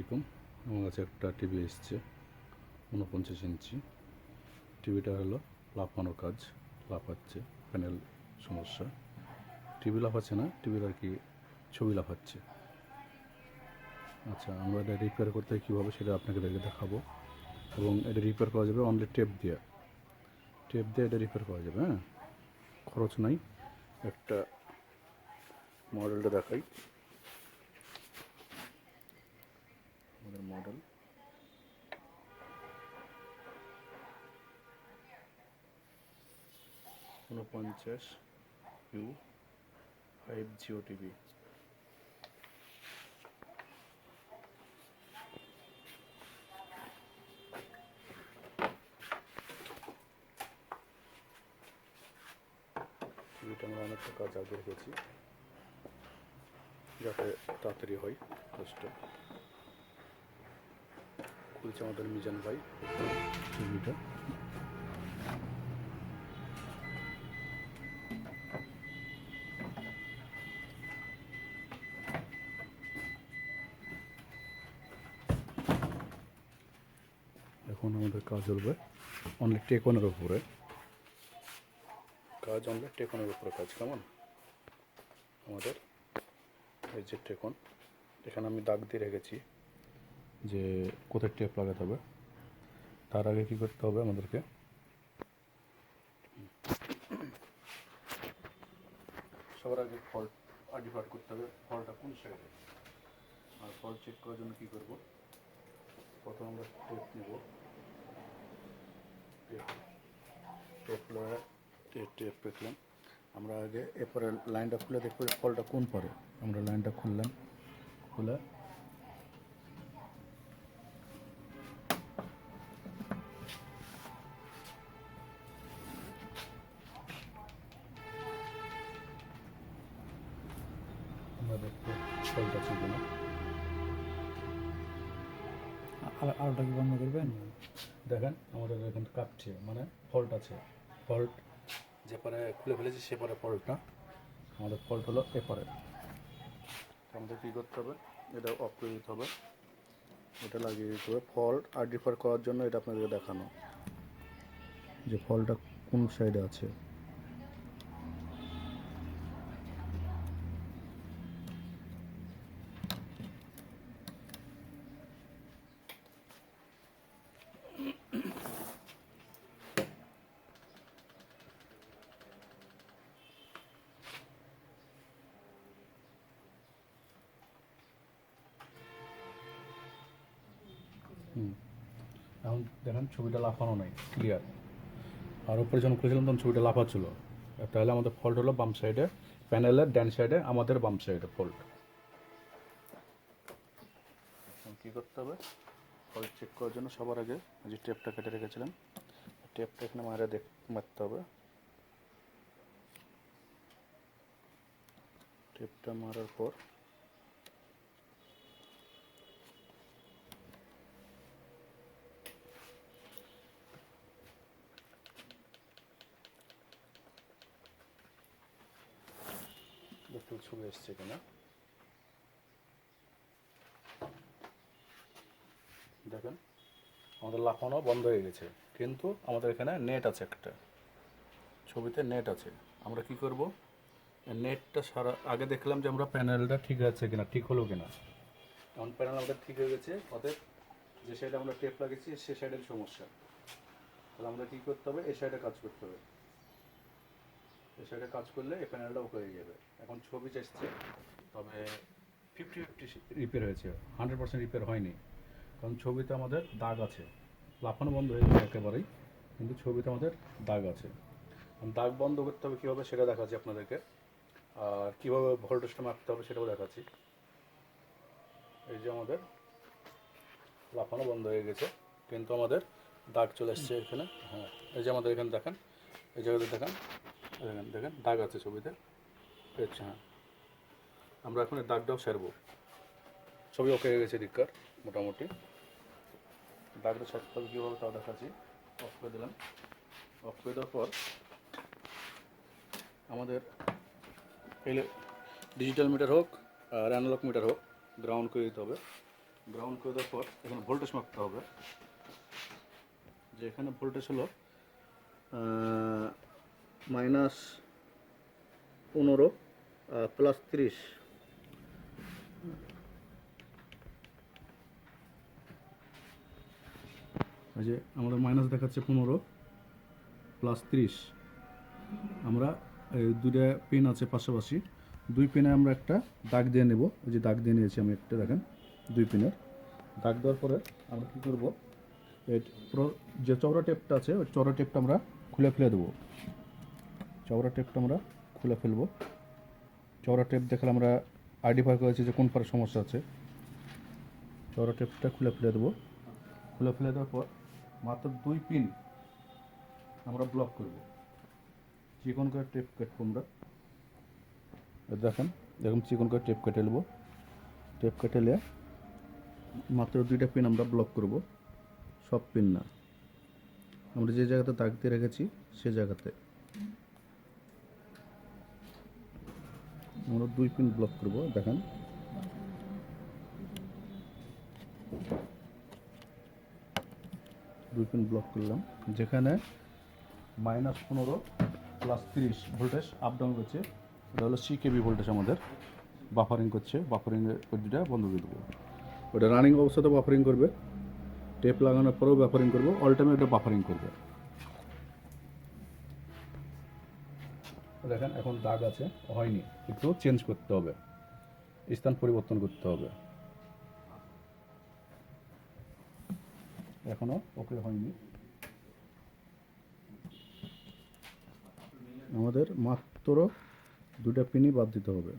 আসসালামু আলাইকুম। আমার কাছে একটা টিভি এসছে 49 ইঞ্চি। টিভিটা হলো লাফানোর কাজ, লাফাচ্ছে, প্যানেল সমস্যা। টিভি লাফাচ্ছে না, টিভির আর কি ছবি লাফাচ্ছে। আচ্ছা, আমরা এটা রিপেয়ার করতে কীভাবে সেটা আপনাকে দেখাবো। এবং এটা রিপেয়ার করা যাবে অনলি টেপ দিয়ে এটা রিপেয়ার করা যাবে। হ্যাঁ, খরচ নাই। একটা মডেলটা দেখাই। আমাদের মডেল 49U5GOTV। টিভিটা আমরা অনেকটা কাজ আগে রেখেছি যাতে তাড়াতাড়ি হয় কাজটা। খুলছে আমাদের মিজান ভাই টিভিটা। এখন আমাদের কাজ চলবে অনলি টেকনের উপরে কাজ, কেমন আমাদের এই যে টেকন, এখানে আমি দাগ দিয়ে রেখেছি যে কোথায় টেপ লাগাতে হবে। তার আগে কী করতে হবে আমাদেরকে, সবার আগে ফল্ট আইডেন্টিফাই করতে হবে, ফল্টটা কোন সাইডে। আর ফল্ট চেক করার জন্য কী করব, প্রথমে আমরা টেপ নেব। টেপ পেলাম আমরা আগে, এরপরে লাইনটা খুলে দেখবো ফলটা কোন পরে। আমরা লাইনটা খুললাম, খুলে আমরা দেখবো ফলটা ছিল না। আলোটা কি বন্ধ করবেন? দেখেন আমাদের এখন কাটছে, মানে ফল্ট আছে। ফল্ট যে পরে খুলে ফেলেছি সে পরে ফল্ট না, আমাদের ফল্ট হলো এরপরে। আমাদের কী করতে হবে, এটা অফ করে দিতে হবে, এটা লাগিয়ে দিতে হবে। ফল্ট আইডেন্টিফাই করার জন্য এটা আপনাদেরকে দেখানো যে ফল্টটা কোন সাইডে আছে। এখন দেখেন ছবিটা লাফানো নাই, ক্লিয়ার। আর উপরে যখন খুলেছিলাম তখন ছবিটা লাফাচ্ছিল। তাহলে আমাদের ফল্ট হলো বাম সাইডে, প্যানেলের ডান সাইডে, আমাদের বাম সাইডে ফল্ট। কী করতে হবে, ফল্ট চেক করার জন্য সবার আগে যে টেপটা কেটে রেখেছিলাম, টেপটা এখানে মারতে হবে। টেপটা মারার পর একটু ছবি এসছে কিনা দেখেন। আমাদের লাফানো বন্ধ হয়ে গেছে, কিন্তু আমাদের এখানে নেট আছে, একটা ছবিতে নেট আছে। আমরা কি করব, নেটটা সারা আগে দেখলাম যে আমরা প্যানেলটা ঠিক আছে কিনা, ঠিক হলো কিনা। এখন প্যানেল আমাদের ঠিক হয়ে গেছে, অতএব যে সাইডে আমরা টেপ লাগিয়েছি সে সাইডের সমস্যা। তাহলে আমরা কী করতে হবে, এই সাইডে কাজ করতে হবে। এই সাইডে কাজ করলে এই প্যানেলটা ওকে হয়ে যাবে। এখন ছবি এসছে, তবে 50-50 রিপেয়ার হয়েছে, 100% রিপেয়ার হয়নি। কারণ ছবিতে আমাদের দাগ আছে, লাফানো বন্ধ হয়ে যাবে একেবারেই, কিন্তু ছবিতে আমাদের দাগ আছে। দাগ বন্ধ করতে হবে কীভাবে সেটা দেখাচ্ছি আপনাদেরকে, আর কীভাবে ভোল্টেজটা মাপতে হবে সেটাও দেখাচ্ছি। এই যে আমাদের লাফানো বন্ধ হয়ে গেছে, কিন্তু আমাদের দাগ চলে এসছে এখানে। হ্যাঁ, এই যে আমাদের এখানে দেখেন, এই জায়গাতে দেখেন, দেখেন দাগ আছে ছবিতে। আচ্ছা, হ্যাঁ, আমরা এখন এই দাগটাও সারবো। ছবি ওকে হয়ে গেছে দিককার মোটামুটি। দাগটা সারতে হবে কীভাবে তাও দেখাচ্ছি। অফ করে দিলাম। অফ করে দেওয়ার পর আমাদের ডিজিটাল মিটার হোক আর অ্যানালগ মিটার হোক, গ্রাউন্ড করে দিতে হবে। গ্রাউন্ড করে দেওয়ার পর এখানে ভোল্টেজ মাপতে হবে, যে এখানে ভোল্টেজ হলো -15 +30। এই যে আমাদের মাইনাস দেখাচ্ছে 15 +30। আমরা এই দুইটা পিন আছে পাশাপাশি, দুই পিনে আমরা একটা দাগ দিয়ে নেব। এই যে দাগ দিয়ে নিয়েছি আমি একটা, দেখেন দুই পিনের দাগ দেওয়ার পরে আমরা কী করবো, এই যে চওড়া টেপটা আছে ওই চওড়া টেপটা আমরা খুলে ফেলে দেবো। চওড়া টেপটা আমরা খুলে ফেলবো। চওড়া টেপ দেখলে আমরা আইডেন্টিফাই করেছি যে কোন পারে সমস্যা আছে। চওড়া টেপটা খুলে ফেলে দেবো। খুলে ফেলে দেওয়ার পর মাত্র দুই পিন আমরা ব্লক করব। চিকন করে টেপ কাটবো আমরা, দেখেন এরকম চিকন করে টেপ কেটে নেবো। টেপ কেটে নিয়ে মাত্র দুইটা পিন আমরা ব্লক করব, সব পিন না। আমরা যে জায়গাতে দাগ দিয়ে রেখেছি সে জায়গাতে আমরা দুই পিন ব্লক করব। দেখেন দুই পিন ব্লক করলাম। যেখানে -15 +30 ভোল্টেজ আপ ডাউন করছে, এটা হলো CKB ভোল্টেজ আমাদের বাফারিং করছে। বাফারিংয়ের দুটা বন্ধ করে দেবো। ওটা রানিং অবস্থাতে বাফারিং করবে, টেপ লাগানোর পরেও বাফারিং করবে, অল টাইমে এটা বাফারিং করবে। দেখেন এখন দাগ আছে, হয়নি, একটু চেঞ্জ করতে হবে, স্থান পরিবর্তন করতে হবে। এখনো ওকে হয়নি। আমাদের মাত্র দুটা পিনই বাদ দিতে হবে।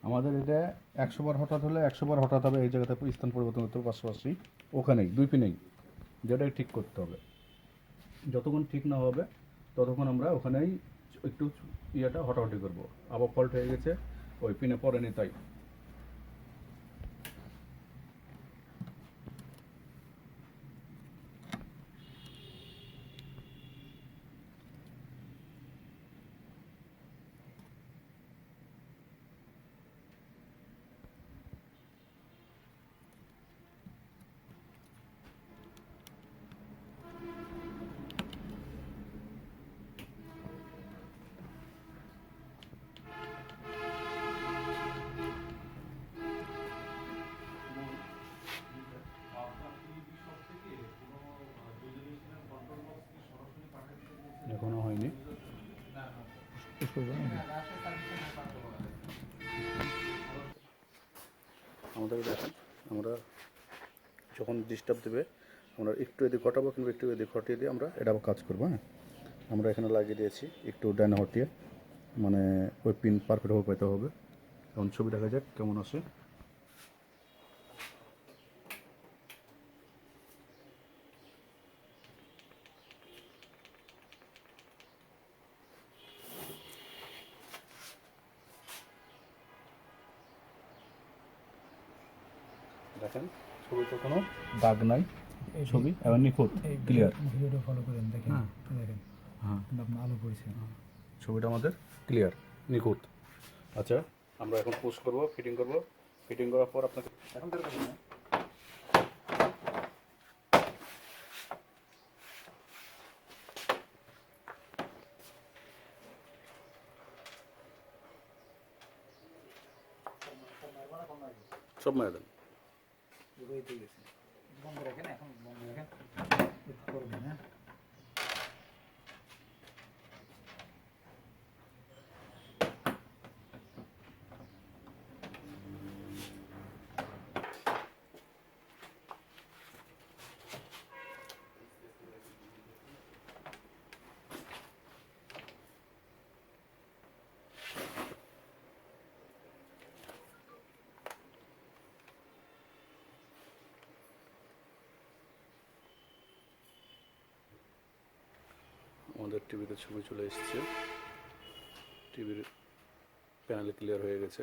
আমাদের এটা 100 বার হঠাৎ হলে 100 বার হঠাৎ হবে, এই জায়গাতে স্থান পরিবর্তন করতে হবে। পাশাপাশি ওখানেই দুই পিনেই যেটাই ঠিক করতে হবে। যতক্ষণ ঠিক না হবে ততক্ষণ আমরা ওখানেই একটু ইয়েটা হটাহটি করবো। আবার ফল্ট হয়ে গেছে, ওই পিনে পড়েনি তাই। এখনো হয়নি। আমাদের দেখেন, আমরা যখন ডিস্টার্ব দেবে আমরা একটু এদিক ঘটাবো কিংবা একটু এদিক ঘটিয়ে দিয়ে আমরা এটা আবার কাজ করবো। হ্যাঁ, আমরা এখানে লাগিয়ে দিয়েছি একটু ডাইনে হটিয়ে, মানে ওই পিন পারফেক্টভাবে পেতে হবে। এখন ছবি দেখা যাক কেমন আসে। দেখেন ছবিতে কোনো দাগ নাই, ছবি এবার নিখুঁত ক্লিয়ার। ভিডিওটা ফলো করেন, দেখেন দেখেন হ্যাঁ, আপনার আলো পড়েছে। ছবিটা আমাদের ক্লিয়ার নিখুঁত। আচ্ছা, আমরা এখন পোস্ট করব, ফিটিং করব। ফিটিং করার পর আপনাকে এখন সব মেরে দেন। বন্ধ রাখেন, এখন বন্ধ রাখেন, করবেন। হ্যাঁ, আমাদের টিভিতে ছবি চলে এসেছে, টিভির প্যানেল ক্লিয়ার হয়ে গেছে।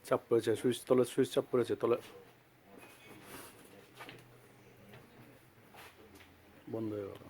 চাপ পড়েছে, সুইচ তলে, সুইচ চাপ পড়েছে তলে, বন্ধ হয়ে গেল।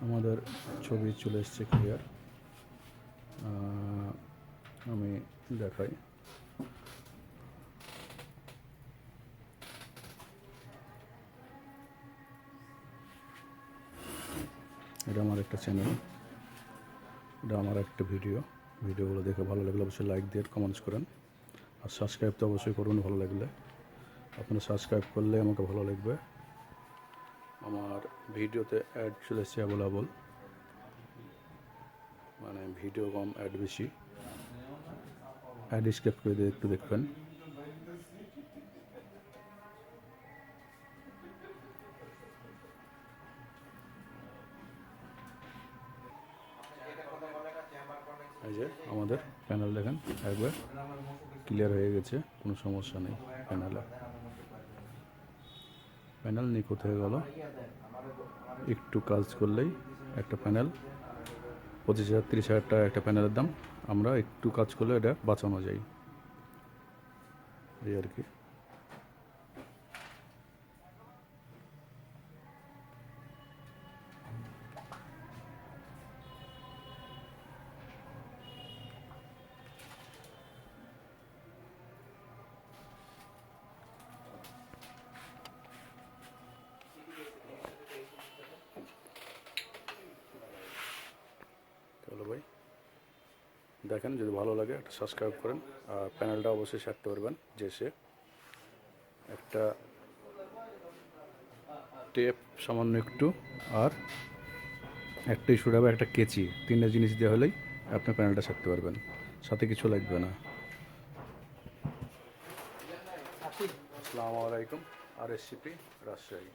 আমাদের ছবি চলে এসছে ক্লিয়ার। আমি দেখাই, এটা আমার একটা চ্যানেল, এটা আমার একটা ভিডিওগুলো দেখে ভালো লাগলে অবশ্যই লাইক দিয়ে কমেন্টস করেন, আর সাবস্ক্রাইব তো অবশ্যই করুন ভালো লাগলে। আপনারা সাবস্ক্রাইব করলে আমাকে ভালো লাগবে। আমার ভিডিওতে অ্যাড চলে এসছে অ্যাভেলেবল, মানে ভিডিও কম অ্যাড বেশি। অ্যাড স্কিপ করে দিয়ে একটু দেখবেন। এই যে আমাদের প্যানেল দেখেন, একবার ক্লিয়ার হয়ে গেছে, কোনো সমস্যা নেই প্যানেলে। প্যানেল নিখুঁত হয়ে গেল। একটু কাজ করলেই একটা প্যানেল 25,000 30,000 টাকা একটা প্যানেলের দাম, আমরা একটু কাজ করলে এটা বাঁচানো যায়, এই আর কি। চলো ভাই, দেখেন, যদি ভালো লাগে একটা সাবস্ক্রাইব করেন, আর প্যানেলটা অবশ্যই সারতে পারবেন। যে সে একটা টেপ সামান্য একটু, আর একটা ইস্যু হবে, একটা কেচি, 3টে জিনিস দেওয়া হলেই আপনি প্যানেলটা সারতে পারবেন, সাথে কিছু লাগবে না। আসসালামু আলাইকুম, আর এসিপি রাজশাহী।